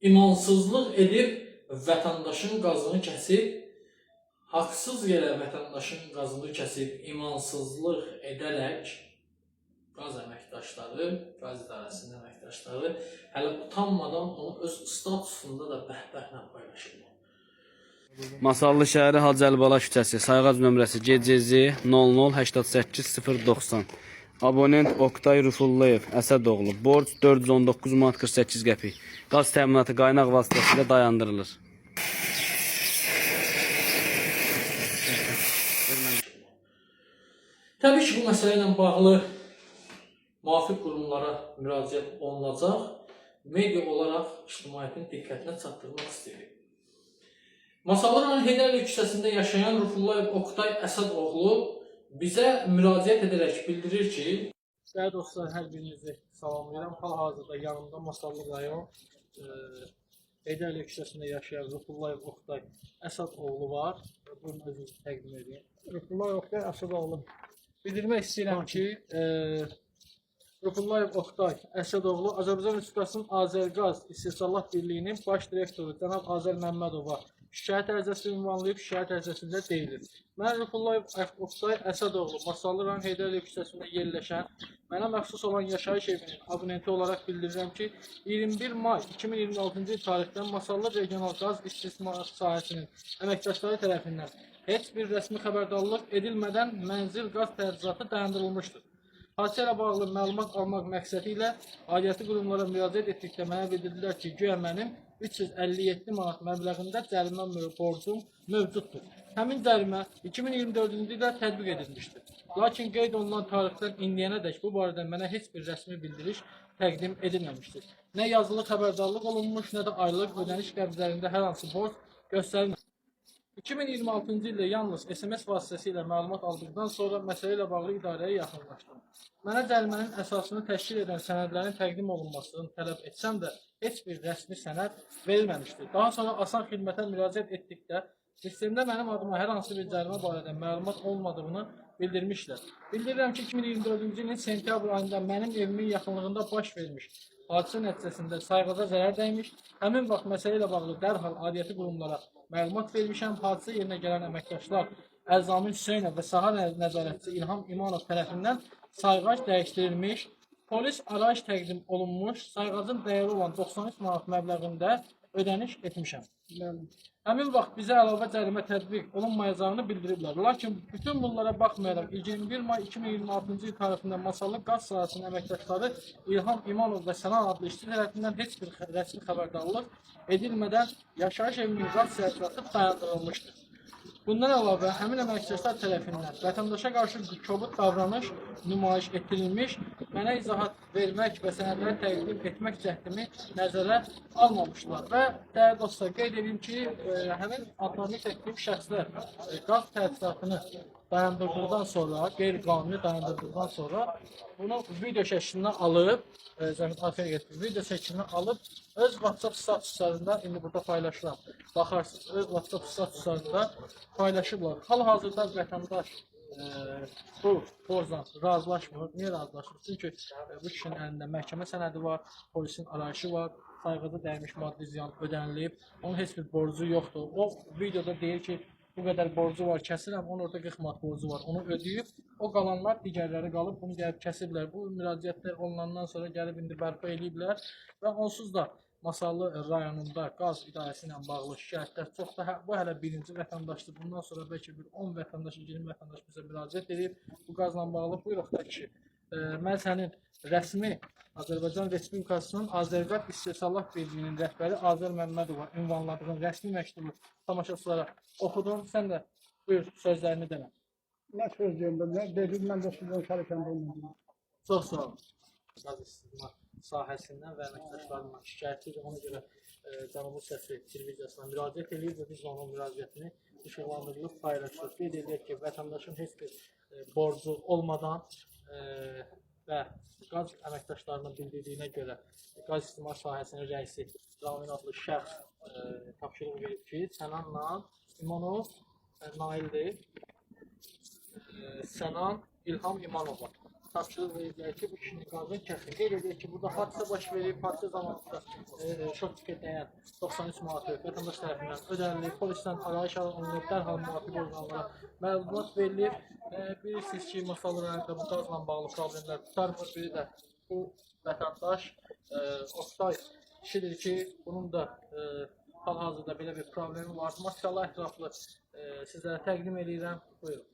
imansızlıq edib vətəndaşın qazını kəsib, haqsız yerə vətəndaşın qazını kəsib, imansızlıq edərək qaz əməkdaşları, qaz idarəsinin əməkdaşları hələ utanmadan onu öz statusunda da bəhbəhlə paylaşırlar. Masallı şəhəri Hacı Əlibala küçəsi, sayğac nömrəsi GCZ 0008090. Abonent Oktay Rufullayev Əsədoğlu. Borc 419 manat 48 qəpik. Qaz təminatı qaynaq vasitəsilə dayandırılır. Təbii ki, bu məsələ ilə bağlı müvafiq qurumlara müraciət olunacaq. Media olaraq ictimaiyyətin diqqətinə çatdırmaq istəyirik. Masallı rayon Heydərli küçəsində yaşayan Rufullayev Oktay Əsədoğlu bizə müraciət edərək bildirir ki, dəyərli dostlar, hər birinizi salamlayıram. Hal-hazırda yanımda Masallı rayon Heydərli küçəsində yaşayan Rufullayev Oktay Əsədoğlu var. Bunu özünüzü təqdim edin. Rufullayev Oktay Əsədoğlu. Bildirmək istəyirəm ki, Rufullayev Oktay Əsədoğlu Azərbaycan Respublikasının Azərqaz İstehsalat Birliyinin baş direktoru cənab Azər Məmmədova şikayət ərizəsi ünvanlayıb, şikayət ərizəsində deyilir. Mən Rufullayev Oktay Əsədoğlu Masallı rayon Heydərli küçəsində yerləşən mənə məxsus olan yaşayış evinin abonenti olaraq bildirirəm ki, 21 may 2026-cı il tarixdən Masallı regional qaz istismar sahəsinin əməkdaşları tərəfindən heç bir rəsmi xəbərdarlıq edilmədən mənzil qaz təchizatı dayandırılmışdır. Hadisə ilə bağlı məlumat almaq məqsədi ilə aidiyyəti qurumlara müraciət etdikdə mənə bildirdilər ki, güya mənim 357 manat məbləğində cərimə borcum mövcuddur. Həmin cərimə 2024-cü ildə tətbiq edilmişdir. Lakin qeyd olunan tarixdən indiyənədək bu barədə mənə heç bir rəsmi bildiriş təqdim edilməmişdir. Nə yazılı xəbərdarlıq olunmuş, nə də aylıq ödəniş qəbzlərində hər hansı borc göstərilməmişdir. 2026-cı ildə yalnız SMS vasitəsilə məlumat aldıqdan sonra məsələ ilə bağlı idarəyə yaxınlaşdım. Mənə cərimənin əsasını təşkil edən sənədlərin təqdim olunmasını tələb etsəm də heç bir rəsmi sənəd verilməmişdir. Daha sonra asan xidmətə müraciət etdikdə sistemdə mənim adıma hər hansı bir cərimə barədə məlumat olmadığını bildirmişlər. Bildirirəm ki, 2024-cü ilin sentyabr ayında mənim evimin yaxınlığında baş vermiş hadisə nəticəsində sayğaca zərər dəymiş. Həmin vaxt məsələ ilə bağlı dərhal aidiyyəti qurumlara məlumat vermişəm. Hadisə yerinə gələn əməkdaşlar Əlzamin Hüseynov və saha nəzarətçisi İlham İmanov tərəfindən sayğac dəyişdirilmiş, polis arayış təqdim olunmuş, sayğacın dəyəri olan 93 manat məbləğində ödəniş etmişəm. Həmin vaxt bizə əlavə cərimə tətbiq olunmayacağını bildiriblər. Lakin bütün bunlara baxmayaraq 21 may 2026-cı il tarixində Masallı qaz sahəsinin əməkdaşları İlham İmanov və Sənan adlı işçi tərəfindən heç bir rəsmi xəbərdarlıq edilmədən yaşayış evinin qaz təchizatı dayandırılmışdır. Bundan əlavə, həmin əməkdaşlar tərəfindən vətəndaşa qarşı kobud davranış nümayiş etdirilmiş, mənə izahat vermək və sənədləri təqdim etmək cəhdimi nəzərə almamışlar. Və dəyərli dostlar, qeyd edeyim ki, həmin adlarını çəkdiyim şəxslər qaz təchizatını dayandırdıqdan sonra, qeyri-qanuni dayandırdıqdan sonra bunu video şəklində alıb, video şəklində alıb öz WhatsApp statuslarında indi burada paylaşıram. Baxarsınız, öz WhatsApp statuslarında paylaşıblar. Hal-hazırda vətəndaş bu borcla razılaşmır. Niyə razılaşmır? Çünki bu kişinin əlində məhkəmə sənədi var, polisin arayışı var, sayğaca dəymiş maddi ziyan ödənilib, onun heç bir borcu yoxdur. O videoda deyir ki, bu qədər borcu var, kəsirəm, onun orada 40 manat borcu var, onu ödəyib, o qalanlar digərləri qalıb, bunu gəlib kəsiblər. Bu müraciətlər olunandan sonra gəlib indi bərpa eləyiblər və onsuz da Masallı rayonunda qaz idarəsi ilə bağlı şikayətlər çoxdur. Bu hələ birinci vətəndaşdır. Bundan sonra bəlkə bir 10 vətəndaş, 20 vətəndaş bizə müraciət edib bu qazla bağlı. Buyuruq da ki, mən sənin rəsmi Azərbaycan Respublikasının Azərqaz İstehsalat Birliyinin rəhbəri Azər Məmmədova ünvanladığın rəsmi məktubu tamaşaçılara oxudum. Sən də buyur sözlərini demə. Nə söz deyim ben? Ne dedim ben de sizden çalışan bulundum. Çox sağ olun. Qaz istismar sahəsindən və əməkdaşlarından şikayətlidir. Ona görə Cənubi Səsi televiziyasına müraciət edir və biz onun müraciətini işıqlandırılıb paylaşırıq. Qeyd edək ki, vətəndaşın heç bir borcu olmadan və qaz əməkdaşlarının bildirdiyinə görə qaz istismar sahəsinin rəisi Ramin adlı şəxs tapşırıq verib ki, Sənanla İmanov Naildir, Sənan İlham İmanova tapşırıq veriblər ki, bu kişinin qazını kəsin. Qeyd edir ki, burada hadisə baş verib, hadisə zamanında şok tiketəyən 93 manat vətəndaş tərəfindən ödənilir, polisdən arayış alınıb, dərhal müvafiq orqanlara məlumat verilir. Bilirsiniz ki, masalı rayonunda bu qazla bağlı problemlər tutarmır. Biri də bu vətəndaş Oktay kişidir ki, bunun da hal-hazırda belə bir problemi var. Materialı ətraflı sizlərə təqdim edirəm. Buyurun.